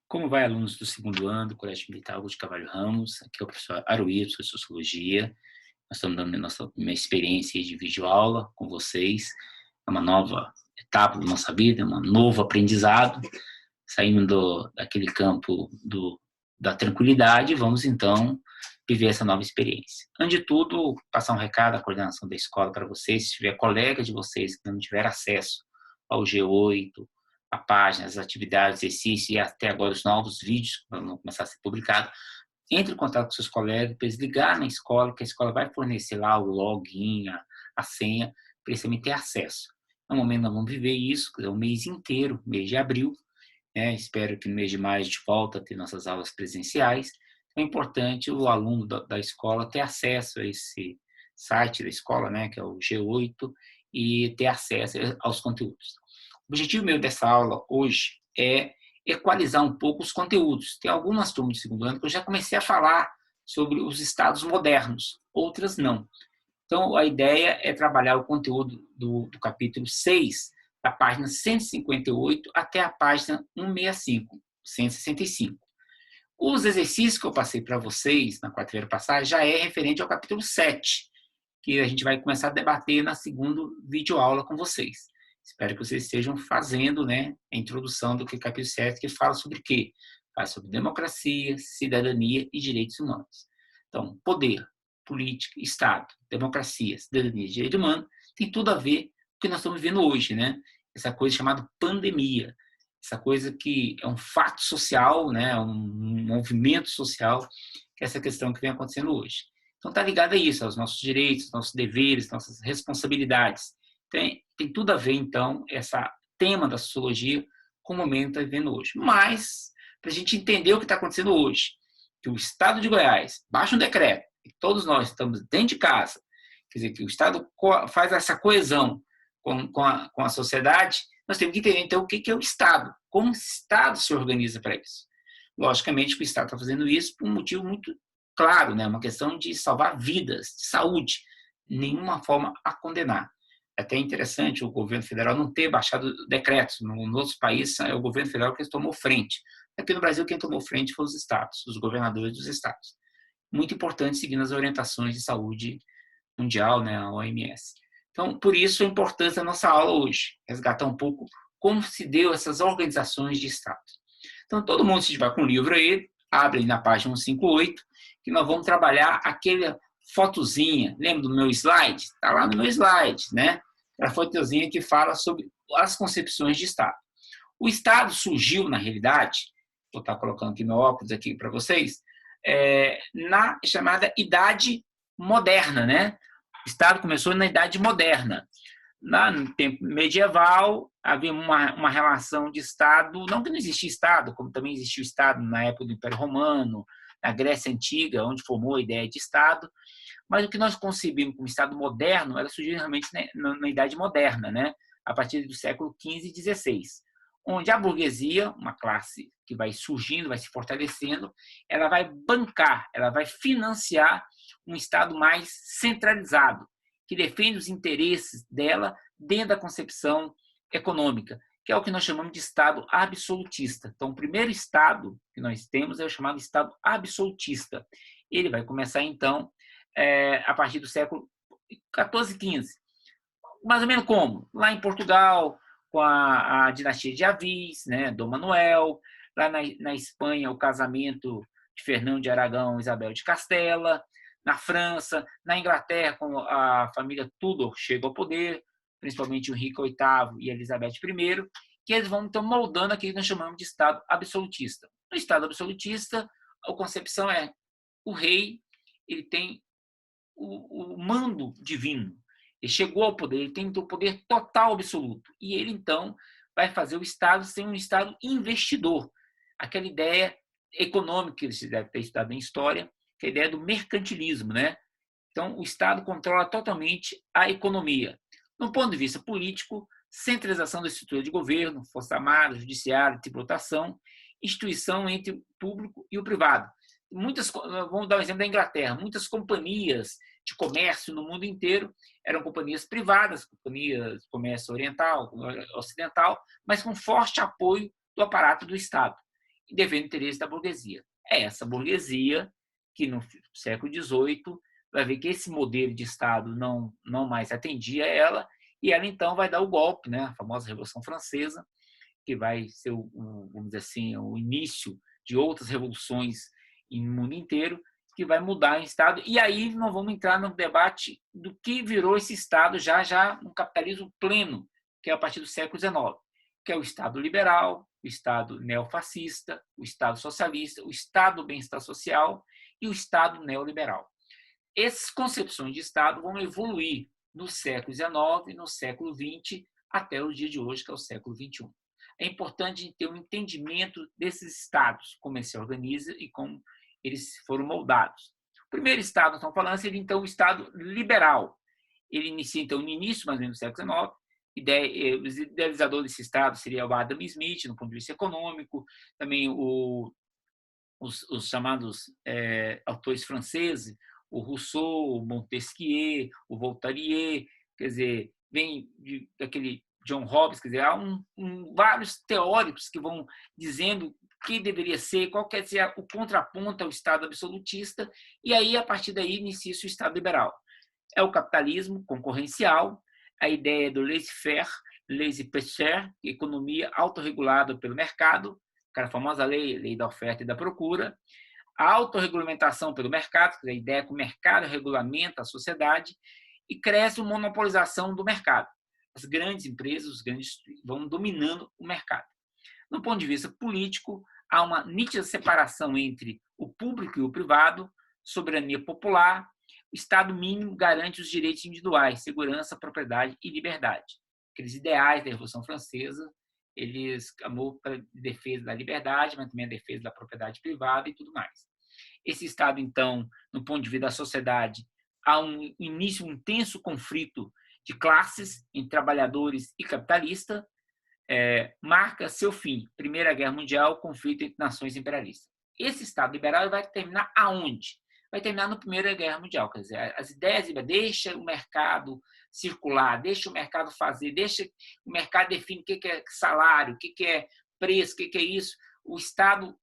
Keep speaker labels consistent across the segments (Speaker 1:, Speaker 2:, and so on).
Speaker 1: Como vai, alunos do segundo ano do Colégio Militar Augusto de Carvalho Ramos? Aqui é o professor Aruildo, de Sociologia. Nós estamos dando minha experiência de videoaula com vocês. É uma nova etapa da nossa vida, um novo aprendizado. Saindo daquele campo da tranquilidade, vamos então viver essa nova experiência. Antes de tudo, passar um recado à coordenação da escola para vocês, se tiver colega de vocês que não tiver acesso ao G8, a página, as atividades, exercícios e até agora os novos vídeos que vão começar a ser publicados, entre em contato com seus colegas para eles ligar na escola, que a escola vai fornecer lá o login, a senha, para eles também ter acesso. No momento nós vamos viver isso, o mês inteiro, mês de abril, espero que no mês de maio a gente volta a ter nossas aulas presenciais. Então, é importante o aluno da escola ter acesso a esse site da escola, que é o G8, e ter acesso aos conteúdos. O objetivo meu dessa aula hoje é equalizar um pouco os conteúdos. Tem algumas turmas de segundo ano que eu já comecei a falar sobre os estados modernos, outras não. Então, a ideia é trabalhar o conteúdo do capítulo 6, da página 158 até a página 165, 165. Os exercícios que eu passei para vocês na quarta-feira passada já é referente ao capítulo 7, que a gente vai começar a debater na segunda videoaula com vocês. Espero que vocês estejam fazendo a introdução do capítulo 7, que fala sobre o quê? Fala sobre democracia, cidadania e direitos humanos. Então, poder, política, Estado, democracia, cidadania e direito humano tem tudo a ver com o que nós estamos vivendo hoje, Essa coisa chamada pandemia, essa coisa que é um fato social, um movimento social, que é essa questão que vem acontecendo hoje. Então, está ligado a isso, aos nossos direitos, nossos deveres, nossas responsabilidades. Tem tudo a ver, então, esse tema da sociologia com o momento que está vivendo hoje. Mas, para a gente entender o que está acontecendo hoje, que o Estado de Goiás baixa um decreto, e todos nós estamos dentro de casa, quer dizer, que o Estado faz essa coesão com a sociedade, nós temos que entender, então, o que é o Estado, como o Estado se organiza para isso. Logicamente que o Estado está fazendo isso por um motivo muito claro, uma questão de salvar vidas, de saúde, nenhuma forma a condenar. É até interessante o governo federal não ter baixado decretos. Nos outros países, é o governo federal que tomou frente. Aqui no Brasil, quem tomou frente foram os estados, os governadores dos estados. Muito importante seguindo as orientações de saúde mundial, a OMS. Então, por isso a importância da nossa aula hoje, resgatar um pouco como se deu essas organizações de Estado. Então, todo mundo, se tiver com o livro aí, abre na página 158, que nós vamos trabalhar aquela fotozinha. Lembra do meu slide? Está lá no meu slide, A fotozinha que fala sobre as concepções de Estado. O Estado surgiu, na realidade, vou estar colocando aqui meu óculos aqui para vocês, na chamada Idade Moderna, O Estado começou na Idade Moderna. No tempo medieval, havia uma relação de Estado, não que não existia Estado, como também existiu Estado na época do Império Romano, na Grécia Antiga, onde formou a ideia de Estado, mas o que nós concebemos como Estado moderno, ela surgiu realmente na Idade Moderna, a partir do século XV e XVI, onde a burguesia, uma classe que vai surgindo, vai se fortalecendo, ela vai bancar, ela vai financiar um Estado mais centralizado, que defende os interesses dela dentro da concepção econômica, que é o que nós chamamos de Estado absolutista. Então, o primeiro Estado que nós temos é o chamado Estado absolutista. Ele vai começar, então, a partir do século XIV, XV. Mais ou menos como? Lá em Portugal, com a dinastia de Avis, Dom Manuel, lá na Espanha, o casamento de Fernão de Aragão e Isabel de Castela, na França, na Inglaterra, com a família Tudor chega ao poder, principalmente o Henrique VIII e Elizabeth I, que eles vão então moldando aquilo que nós chamamos de Estado absolutista. No Estado absolutista, a concepção é o rei, ele tem o mando divino, ele chegou ao poder, ele tem o poder total absoluto, e ele então vai fazer o Estado ser um Estado investidor, aquela ideia econômica que você deve ter estudado em história, que é a ideia do mercantilismo, Então, o Estado controla totalmente a economia. No ponto de vista político, centralização da estrutura de governo, força armada, judiciário, tributação, instituição entre o público e o privado. Vamos dar um exemplo da Inglaterra, muitas companhias de comércio no mundo inteiro eram companhias privadas, companhias de comércio oriental, ocidental, mas com forte apoio do aparato do Estado. e defende o interesse da burguesia. É essa burguesia que, no século XVIII, vai ver que esse modelo de Estado não mais atendia ela, e ela, então, vai dar o golpe, né? A famosa Revolução Francesa, que vai ser, vamos dizer assim, o início de outras revoluções no mundo inteiro, que vai mudar em Estado. E aí nós vamos entrar no debate do que virou esse Estado já no capitalismo pleno, que é a partir do século XIX, que é o Estado liberal, o Estado neofascista, o Estado socialista, o Estado do bem-estar social e o Estado neoliberal. Essas concepções de Estado vão evoluir no século XIX, no século XX, até o dia de hoje, que é o século XXI. É importante ter um entendimento desses Estados, como ele se organiza e como eles foram moldados. O primeiro Estado, estamos falando, seria, então, o Estado liberal. Ele inicia, então, no início, mais ou menos, do século XIX. O idealizador desse Estado seria o Adam Smith, no ponto de vista econômico, também os chamados autores franceses, o Rousseau, o Montesquieu, o Voltaire, quer dizer, vem daquele John Hobbes, quer dizer, há vários teóricos que vão dizendo o que deveria ser, qual quer ser o contraponto ao Estado absolutista, e aí, a partir daí, inicia-se o Estado liberal. É o capitalismo concorrencial, a ideia do laissez-faire, laissez-passer, economia autorregulada pelo mercado, a famosa lei da oferta e da procura, a autorregulamentação pelo mercado, a ideia é que o mercado regulamenta a sociedade, e cresce uma monopolização do mercado. As grandes empresas, os grandes vão dominando o mercado. No ponto de vista político, há uma nítida separação entre o público e o privado, soberania popular, o Estado mínimo garante os direitos individuais, segurança, propriedade e liberdade. Aqueles ideais da Revolução Francesa, eles amor para defesa da liberdade, mas também a defesa da propriedade privada e tudo mais. Esse Estado, então, no ponto de vista da sociedade, há um início, um intenso conflito de classes entre trabalhadores e capitalistas, marca seu fim. Primeira Guerra Mundial, conflito entre nações imperialistas. Esse Estado liberal vai terminar aonde? Vai terminar na Primeira Guerra Mundial. Quer dizer, as ideias, deixa o mercado circular, deixa o mercado fazer, deixa o mercado definir o que é salário, o que é preço, o que é isso. O Estado,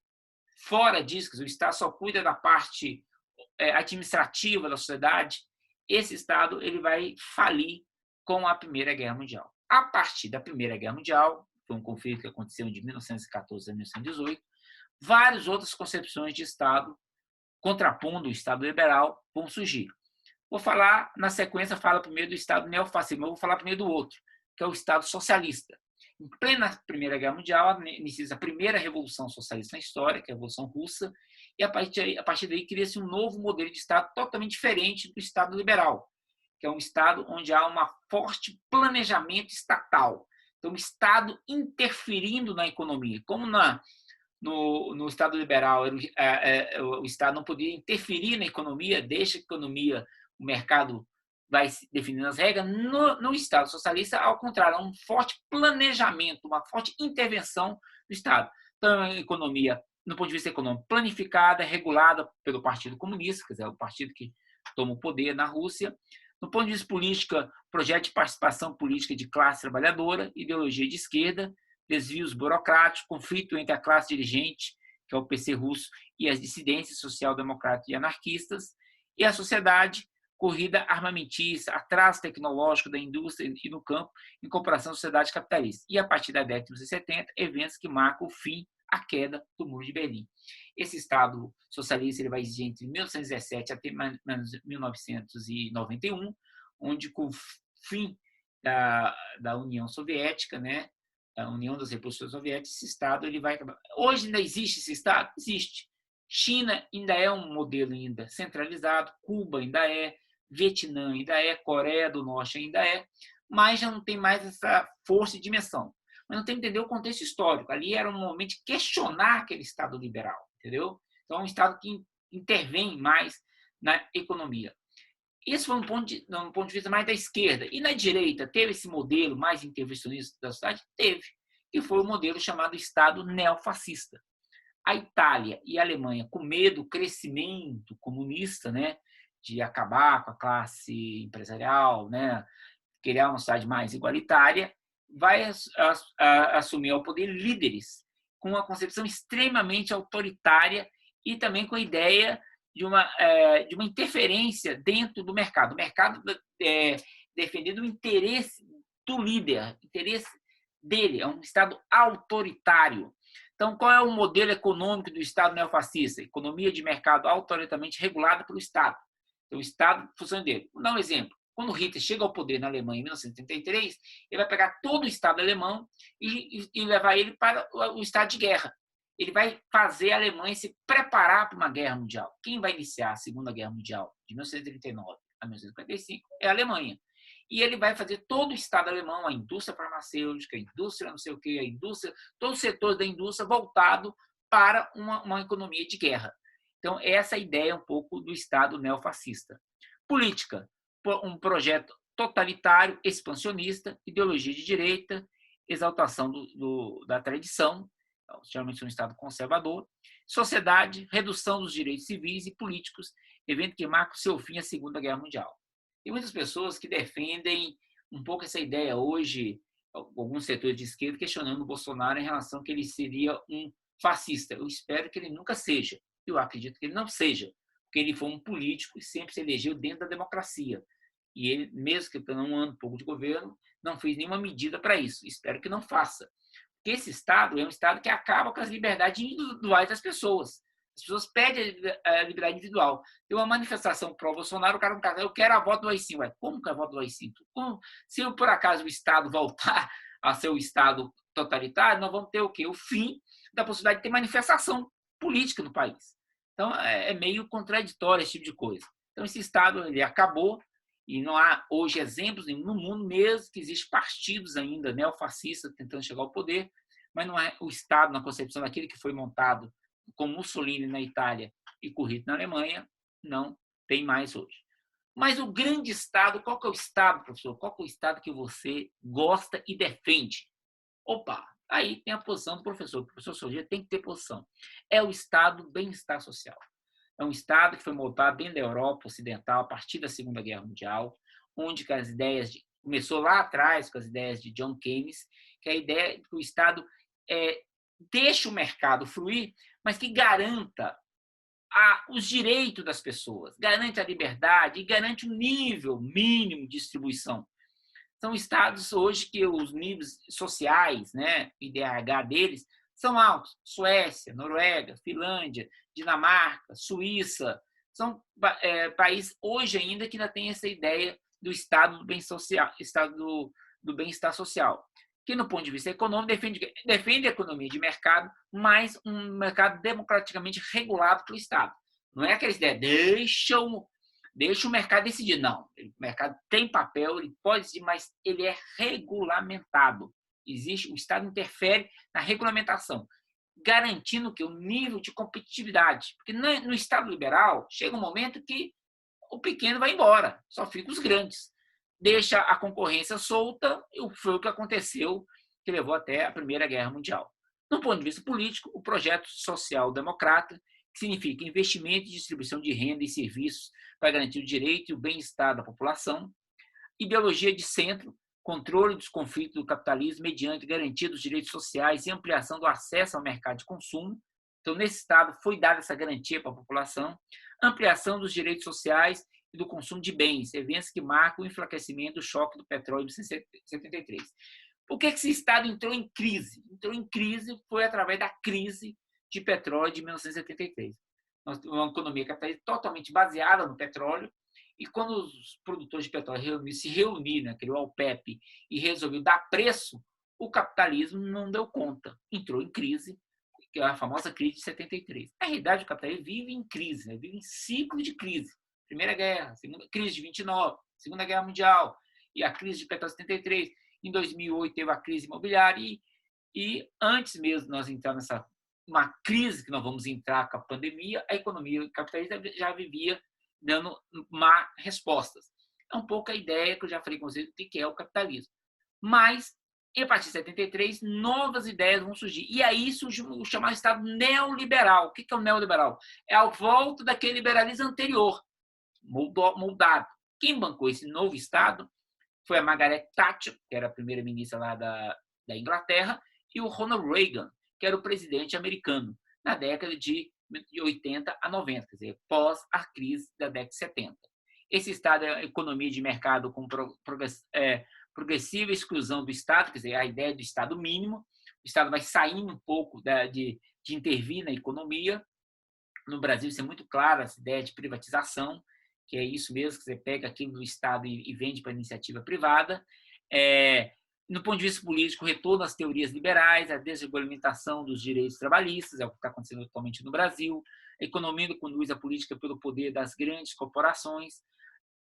Speaker 1: fora disso, o Estado só cuida da parte administrativa da sociedade. Esse Estado ele vai falir com a Primeira Guerra Mundial. A partir da Primeira Guerra Mundial, foi um conflito que aconteceu de 1914 a 1918, várias outras concepções de Estado, contrapondo o Estado liberal, vão surgir. Vou falar, na sequência, falo primeiro do Estado neofascista, mas vou falar primeiro do outro, que é o Estado socialista. Em plena Primeira Guerra Mundial, inicia a primeira revolução socialista na história, que é a Revolução Russa, e a partir daí cria-se um novo modelo de Estado totalmente diferente do Estado liberal, que é um Estado onde há um forte planejamento estatal. Então, o Estado interferindo na economia. Como no Estado liberal o Estado não podia interferir na economia, deixa a economia, o mercado vai definindo as regras, no Estado socialista, ao contrário, há um forte planejamento, uma forte intervenção do Estado. Então, a economia, no ponto de vista econômico, planificada, regulada pelo Partido Comunista, quer dizer, o partido que toma o poder na Rússia. No ponto de vista político, projeto de participação política de classe trabalhadora, ideologia de esquerda, desvios burocráticos, conflito entre a classe dirigente, que é o PC russo, e as dissidências social-democratas e anarquistas, e a sociedade, corrida armamentista, atraso tecnológico da indústria e no campo, em comparação à sociedade capitalista. E, a partir da década de 70, eventos que marcam o fim, a queda do Muro de Berlim. Esse Estado socialista ele vai existir entre 1917 até 1991, onde, com o fim da União Soviética, né, a União das Repúblicas Soviéticas, esse Estado ele vai acabar. Hoje ainda existe esse Estado? Existe. China ainda é um modelo ainda centralizado, Cuba ainda é, Vietnã ainda é, Coreia do Norte ainda é, mas já não tem mais essa força e dimensão. Mas não tem que entender o contexto histórico. Ali era um momento de questionar aquele Estado liberal, entendeu? Então, é um Estado que intervém mais na economia. Esse foi um ponto de vista mais da esquerda. E na direita, teve esse modelo mais intervencionista da sociedade? Teve, que foi o modelo chamado Estado neofascista. A Itália e a Alemanha, com medo do crescimento comunista, né, de acabar com a classe empresarial, né, criar uma sociedade mais igualitária, vai assumir ao poder líderes com uma concepção extremamente autoritária e também com a ideia de uma interferência dentro do mercado. O mercado defendendo o interesse do líder, o interesse dele, é um Estado autoritário. Então, qual é o modelo econômico do Estado neofascista? Economia de mercado autoritariamente regulada pelo Estado. Então, o Estado funciona dele. Vou dar um exemplo. Quando Hitler chega ao poder na Alemanha em 1933, ele vai pegar todo o Estado alemão e levar ele para o estado de guerra. Ele vai fazer a Alemanha se preparar para uma guerra mundial. Quem vai iniciar a Segunda Guerra Mundial, de 1939 a 1945, é a Alemanha. E ele vai fazer todo o Estado alemão, a indústria farmacêutica, a indústria não sei o quê, a indústria, todos os setores da indústria voltado para uma economia de guerra. Então, essa é a ideia um pouco do Estado neofascista. Política, um projeto totalitário, expansionista, ideologia de direita, exaltação da tradição, geralmente um Estado conservador, sociedade, redução dos direitos civis e políticos, evento que marca o seu fim à Segunda Guerra Mundial. Tem muitas pessoas que defendem um pouco essa ideia hoje, alguns setores de esquerda questionando o Bolsonaro em relação a que ele seria um fascista. Eu espero que ele nunca seja. Eu acredito que ele não seja, porque ele foi um político e sempre se elegeu dentro da democracia. E ele, mesmo que tenha um ano pouco de governo, não fez nenhuma medida para isso. Espero que não faça. Porque esse Estado é um Estado que acaba com as liberdades individuais das pessoas. As pessoas pedem a liberdade individual. Tem uma manifestação pró-Bolsonaro, o cara não quer, eu quero a volta do AI-5. Ué, como que é a volta do AI-5? Se por acaso o Estado voltar a ser o Estado totalitário, nós vamos ter o quê? O fim da possibilidade de ter manifestação política no país. Então, é meio contraditório esse tipo de coisa. Então, esse Estado ele acabou e não há hoje exemplos no mundo mesmo que existem partidos ainda neofascistas tentando chegar ao poder, mas não é o Estado, na concepção daquele que foi montado com Mussolini na Itália e com Hitler na Alemanha, não tem mais hoje. Mas o grande Estado, qual que é o Estado, professor? Qual que é o Estado que você gosta e defende? Opa, aí tem a posição do professor. O professor Sorgia tem que ter posição. É o Estado do bem-estar social. É um Estado que foi montado dentro da Europa Ocidental a partir da Segunda Guerra Mundial, onde as ideias começou lá atrás com as ideias de John Keynes, que é a ideia que o Estado deixa o mercado fluir, mas que garanta os direitos das pessoas, garante a liberdade e garante um nível mínimo de distribuição. São estados hoje que os níveis sociais, né, IDH deles, são altos. Suécia, Noruega, Finlândia, Dinamarca, Suíça, são países hoje ainda que ainda tem essa ideia do estado do bem social, estado do bem-estar social, que no ponto de vista econômico defende a economia de mercado, mas um mercado democraticamente regulado pelo Estado. Não é aquela ideia, deixa o mercado decidir. Não, o mercado tem papel, ele pode decidir, mas ele é regulamentado. O Estado interfere na regulamentação, garantindo que o nível de competitividade. Porque no Estado liberal, chega um momento que o pequeno vai embora, só ficam os grandes. Deixa a concorrência solta, e foi o que aconteceu, que levou até a Primeira Guerra Mundial. Do ponto de vista político, o projeto social-democrata, que significa investimento e distribuição de renda e serviços para garantir o direito e o bem-estar da população. Ideologia de centro, controle dos conflitos do capitalismo mediante garantia dos direitos sociais e ampliação do acesso ao mercado de consumo. Então, nesse estado, foi dada essa garantia para a população. Ampliação dos direitos sociais e do consumo de bens, eventos que marcam o enfraquecimento do choque do petróleo em 1973. Por que esse estado entrou em crise? Entrou em crise foi através da crise de petróleo de 1973. Uma economia capitalista totalmente baseada no petróleo, e quando os produtores de petróleo se reuniram, criou a OPEP e resolveu dar preço, o capitalismo não deu conta, entrou em crise, que é a famosa crise de 73. Na realidade, o capitalismo vive em crise, né? Vive em ciclo de crise. Primeira guerra, segunda crise de 29, Segunda Guerra Mundial e a crise de petróleo de 73. Em 2008 teve a crise imobiliária e antes mesmo de nós entrar nessa uma crise que nós vamos entrar com a pandemia, a economia capitalista já vivia dando má respostas. É um pouco a ideia que eu já falei com vocês do que é o capitalismo. Mas, a partir de 73, novas ideias vão surgir. E aí surge o chamado Estado neoliberal. O que é o neoliberal? É a volta daquele liberalismo anterior, moldado. Quem bancou esse novo Estado foi a Margaret Thatcher, que era a primeira-ministra lá da Inglaterra, e o Ronald Reagan, que era o presidente americano, na década de 80 a 90, quer dizer, pós a crise da década de 70. Esse Estado é a economia de mercado com progressiva exclusão do Estado, quer dizer, a ideia do Estado mínimo. O Estado vai saindo um pouco de intervir na economia. No Brasil, isso é muito claro, essa ideia de privatização, que é isso mesmo, que você pega aquilo do Estado e vende para a iniciativa privada. No ponto de vista político, retorno às teorias liberais, a desregulamentação dos direitos trabalhistas, é o que está acontecendo atualmente no Brasil, a economia conduz a política pelo poder das grandes corporações,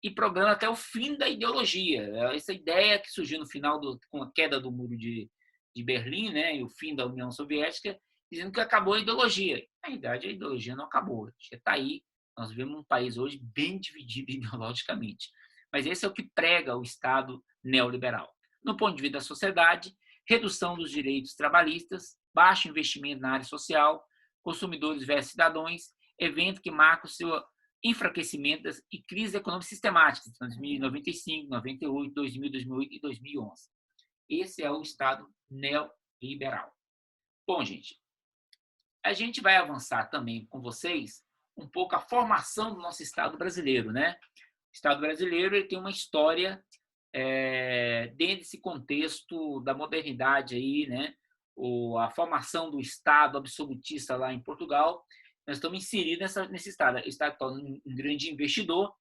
Speaker 1: e programa até o fim da ideologia. Essa ideia que surgiu no final, com a queda do muro de Berlim, né, e o fim da União Soviética, dizendo que acabou a ideologia. Na verdade, a ideologia não acabou. Já está aí. Nós vivemos um país hoje bem dividido ideologicamente. Mas esse é o que prega o Estado neoliberal. No ponto de vista da sociedade, redução dos direitos trabalhistas, baixo investimento na área social, consumidores versus cidadãos, evento que marca o seu enfraquecimento e crise econômica sistemática, em 2095, 98, 2000, 2008 e 2011. Esse é o Estado neoliberal. Bom, gente, a gente vai avançar também com vocês um pouco a formação do nosso Estado brasileiro, né? O Estado brasileiro ele tem uma história dentro desse contexto da modernidade aí, né? A formação do Estado absolutista lá em Portugal. Nós estamos inseridos nesse Estado. O Estado é um grande investidor,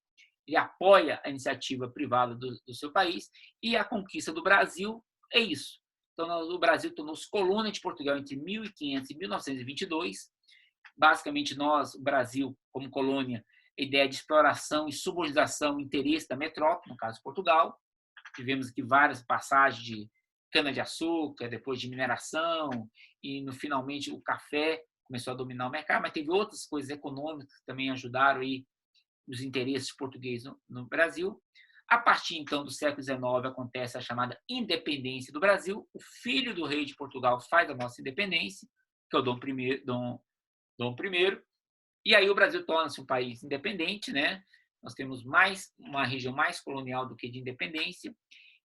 Speaker 1: ele apoia a iniciativa privada do seu país, e a conquista do Brasil é isso. Então, o Brasil tornou-se colônia de Portugal entre 1500 e 1922. Basicamente, nós, o Brasil, como colônia, a ideia de exploração e subordinação, interesse da metrópole, no caso Portugal. Tivemos aqui várias passagens de cana-de-açúcar, depois de mineração, e, finalmente, o café começou a dominar o mercado, mas teve outras coisas econômicas que também ajudaram aí os interesses portugueses no Brasil. A partir, então, do século XIX, acontece a chamada independência do Brasil. O filho do rei de Portugal faz a nossa independência, que é o Dom I. E aí o Brasil torna-se um país independente, né? Nós temos uma região mais colonial do que de independência.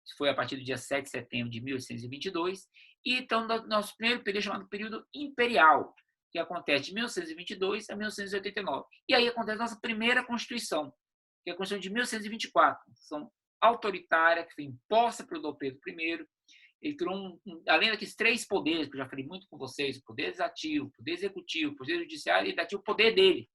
Speaker 1: Isso foi a partir do dia 7 de setembro de 1822. E, então, nosso primeiro período é chamado período imperial, que acontece de 1922 a 1989. E aí acontece a nossa primeira Constituição, que é a Constituição de 1924, Constituição autoritária, que foi imposta pelo Dom Pedro I. Ele criou, além daqueles três poderes, que eu já falei muito com vocês, o poder legislativo, o poder executivo, o poder judiciário, ele tinha o poder dele.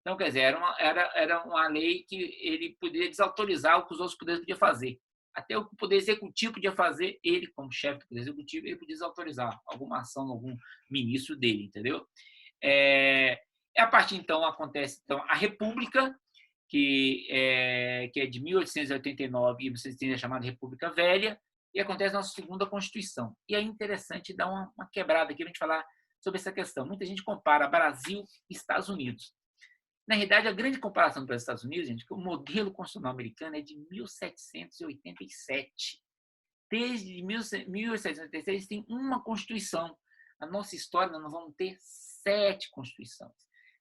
Speaker 1: Então, quer dizer, era uma lei que ele podia desautorizar o que os outros poderes podiam fazer. Até o que o Poder Executivo podia fazer, ele, como chefe do Poder Executivo, ele podia desautorizar alguma ação, algum ministro dele, entendeu? A partir, então, acontece então, a República, que é de 1889, e vocês têm a chamada República Velha, e acontece a nossa segunda Constituição. E é interessante dar uma quebrada aqui para a gente falar sobre essa questão. Muita gente compara Brasil e Estados Unidos. Na realidade, a grande comparação para os Estados Unidos, gente, que o modelo constitucional americano é de 1787. Desde 1787 tem uma Constituição. Na nossa história, nós vamos ter 7 Constituições.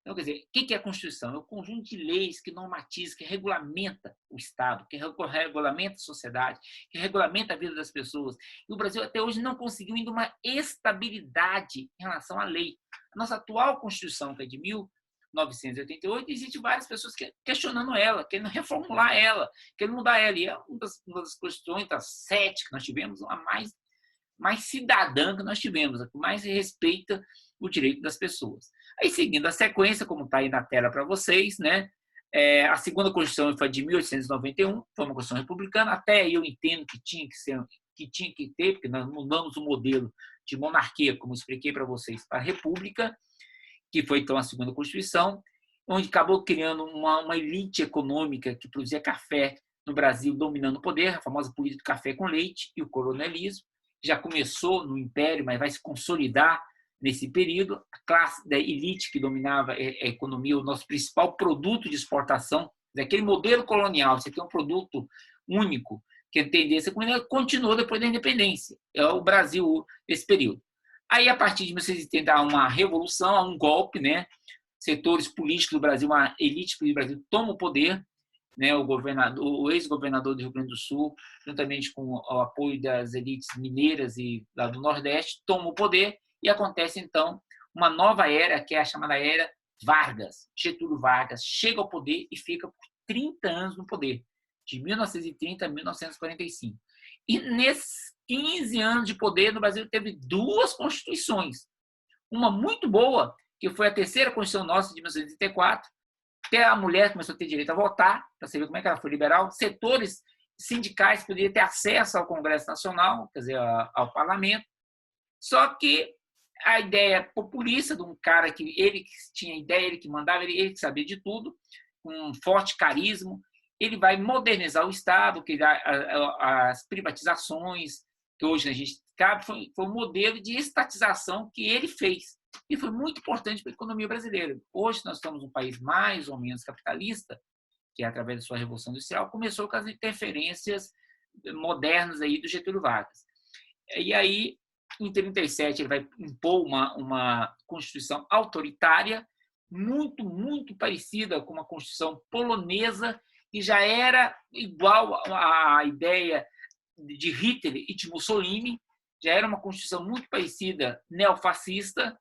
Speaker 1: Então, quer dizer, o que é a Constituição? É o conjunto de leis que normatiza, que regulamenta o Estado, que regulamenta a sociedade, que regulamenta a vida das pessoas. E o Brasil, até hoje, não conseguiu ainda uma estabilidade em relação à lei. A nossa atual Constituição, que é de 1988, existe várias pessoas questionando ela, querendo reformular ela, querendo mudar ela. E é uma das Constituições, das 7 que nós tivemos, a mais cidadã que nós tivemos, a que mais respeita o direito das pessoas. Aí, seguindo a sequência, como está aí na tela para vocês, né? A segunda Constituição foi de 1891, foi uma Constituição republicana. Até eu entendo que tinha que ter, porque nós mudamos o modelo de monarquia, como expliquei para vocês, para a República, que foi então a segunda Constituição, onde acabou criando uma elite econômica que produzia café no Brasil, dominando o poder, a famosa política do café com leite e o coronelismo. Já começou no Império, mas vai se consolidar nesse período. A classe da elite que dominava a economia, o nosso principal produto de exportação, daquele modelo colonial, você tem um produto único, que a tendência continuou depois da independência. É o Brasil nesse período. Aí, a partir de 1970, há uma revolução, há um golpe, né? Setores políticos do Brasil, uma elite do Brasil toma o poder, né? O ex-governador do Rio Grande do Sul, juntamente com o apoio das elites mineiras e lá do Nordeste, toma o poder e acontece, então, uma nova era, que é a chamada Era Vargas. Getúlio Vargas chega ao poder e fica por 30 anos no poder, de 1930 a 1945. E nesses 15 anos de poder, no Brasil teve 2 constituições. Uma muito boa, que foi a terceira Constituição nossa, de 1934, até a mulher começou a ter direito a votar, para você ver como é que ela foi liberal. Setores sindicais poderiam ter acesso ao Congresso Nacional, quer dizer, ao parlamento. Só que a ideia populista de um cara que ele tinha ideia, ele que mandava, ele que sabia de tudo, com um forte carisma, ele vai modernizar o Estado, que as privatizações, que hoje a gente cabe, foi um modelo de estatização que ele fez. E foi muito importante para a economia brasileira. Hoje nós estamos num país mais ou menos capitalista, que através da sua Revolução Industrial começou com as interferências modernas aí do Getúlio Vargas. E aí, em 37, ele vai impor uma Constituição autoritária, muito, muito parecida com uma Constituição polonesa, que já era igual à ideia de Hitler e de Mussolini, já era uma Constituição muito parecida, neofascista.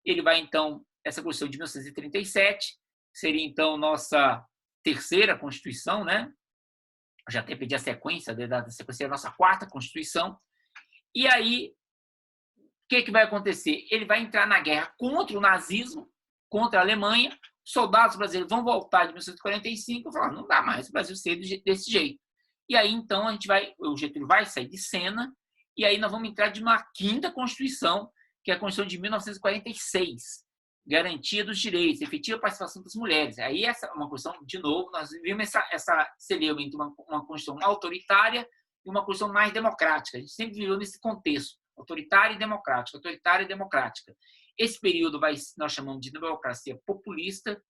Speaker 1: Ele vai, então, essa Constituição de 1937, seria, então, nossa terceira Constituição, né? Eu já até pedi a sequência, da sequência da nossa quarta Constituição. E aí, o que vai acontecer? Ele vai entrar na guerra contra o nazismo, contra a Alemanha. Soldados brasileiros vão voltar de 1945 e falar, não dá mais o Brasil ser desse jeito. E aí, então, o Getúlio vai sair de cena, e aí nós vamos entrar de uma quinta Constituição, que é a Constituição de 1946, garantia dos direitos, efetiva participação das mulheres. Aí essa é uma Constituição, de novo, nós vimos essa celeuma entre uma Constituição autoritária e uma Constituição mais democrática. A gente sempre viveu nesse contexto, autoritária e democrática, autoritária e democrática. Esse período nós chamamos de democracia populista,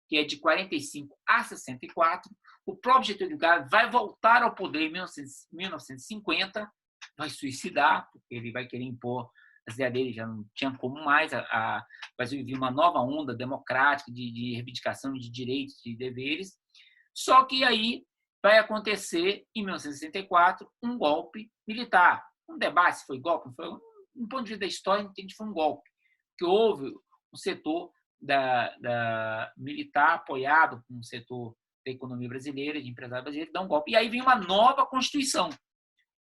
Speaker 1: que é de 45 a 64. O próprio Getúlio Vargas vai voltar ao poder em 1950, vai suicidar, porque ele vai querer impor as ideias dele, já não tinha como mais. O Brasil vivia uma nova onda democrática de reivindicação de direitos e deveres. Só que aí vai acontecer, em 1964, um golpe militar. Um debate se foi golpe, não foi. Um ponto de vista da história, entende que foi um golpe. Que houve um setor militar apoiado com um setor da economia brasileira, de empresários brasileiros, dá um golpe. E aí vem uma nova Constituição.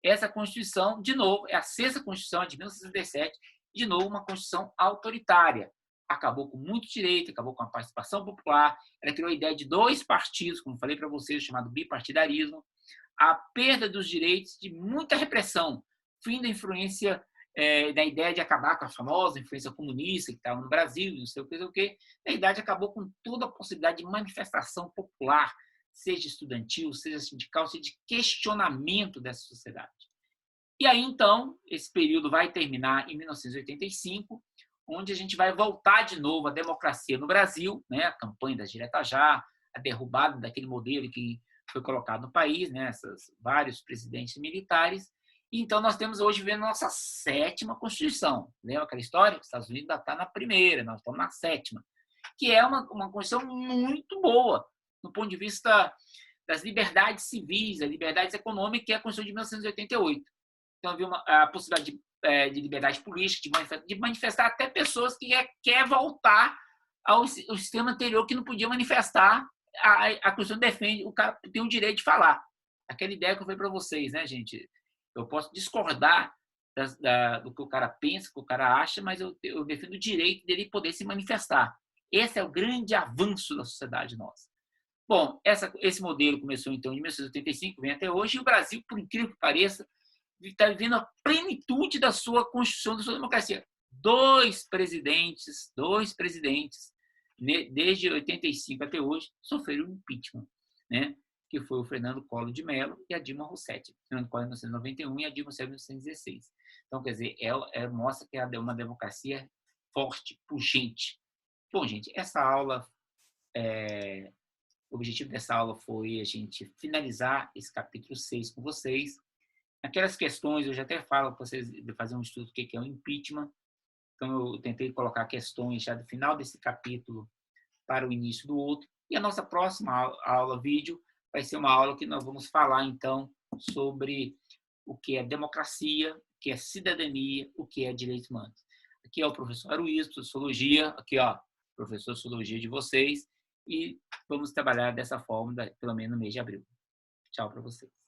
Speaker 1: Essa Constituição, de novo, é a sexta Constituição, de 1967, de novo, uma Constituição autoritária. Acabou com muito direito, acabou com a participação popular, ela criou a ideia de 2 partidos, como falei para vocês, chamado bipartidarismo, a perda dos direitos, de muita repressão, fim da influência, da ideia de acabar com a famosa influência comunista que estava no Brasil, não sei o que. Na verdade, acabou com toda a possibilidade de manifestação popular, seja estudantil, seja sindical, seja de questionamento dessa sociedade. E aí, então, esse período vai terminar em 1985, onde a gente vai voltar de novo à democracia no Brasil, né? A campanha das diretas já, a derrubada daquele modelo que foi colocado no país, né? Vários presidentes militares. E, então, nós temos hoje vendo nossa 7ª Constituição. Lembra aquela história? Os Estados Unidos ainda está na primeira, nós estamos na 7ª, que é uma Constituição muito boa, do ponto de vista das liberdades civis, das liberdades econômicas, que é a Constituição de 1988. Então, havia a possibilidade de liberdade política, de manifestar até pessoas que quer voltar ao sistema anterior, que não podia manifestar. A Constituição defende, o cara tem o direito de falar. Aquela ideia que eu falei para vocês, né, gente? Eu posso discordar do que o cara pensa, do que o cara acha, mas eu defendo o direito dele poder se manifestar. Esse é o grande avanço da sociedade nossa. Bom, esse modelo começou, então, em 1985, vem até hoje, e o Brasil, por incrível que pareça, está vivendo a plenitude da sua Constituição, da sua democracia. 2 presidentes, desde 85 até hoje, sofreram impeachment, né? Que foi o Fernando Collor de Mello e a Dilma Rousseff. Fernando Collor em 1991 e a Dilma Rousseff em 1916. Então, quer dizer, mostra que é uma democracia forte, pungente. Bom, gente, essa aula... O objetivo dessa aula foi a gente finalizar esse capítulo 6 com vocês. Aquelas questões, eu já até falo para vocês fazer um estudo do que é o impeachment. Então, eu tentei colocar questões já do final desse capítulo para o início do outro. E a nossa próxima aula vídeo vai ser uma aula que nós vamos falar, então, sobre o que é democracia, o que é cidadania, o que é direitos humanos. Aqui é o professor Aruísio, Sociologia. Aqui, ó, professor Sociologia de vocês. E vamos trabalhar dessa forma, pelo menos no mês de abril. Tchau para vocês.